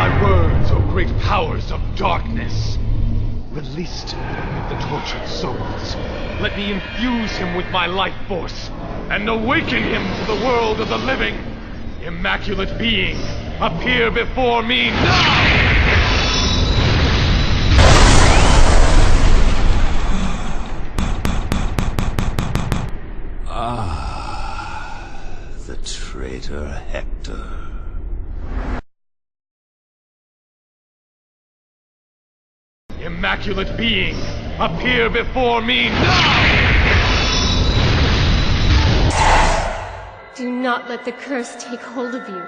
my words, O great powers of darkness. Release the tortured souls. Let me infuse him with my life force, and awaken him to the world of the living. Immaculate being, appear before me now! The traitor Hector. Immaculate being, appear before me now! Do not let the curse take hold of you.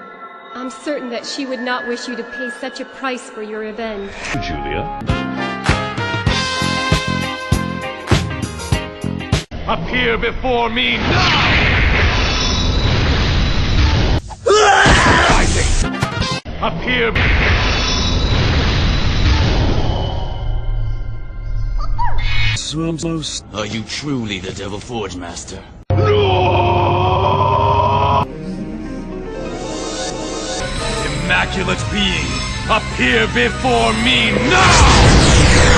I'm certain that she would not wish you to pay such a price for your revenge. Julia? Appear before me now! Appear. Are you truly the Devil Forge Master? Immaculate being, appear before me now!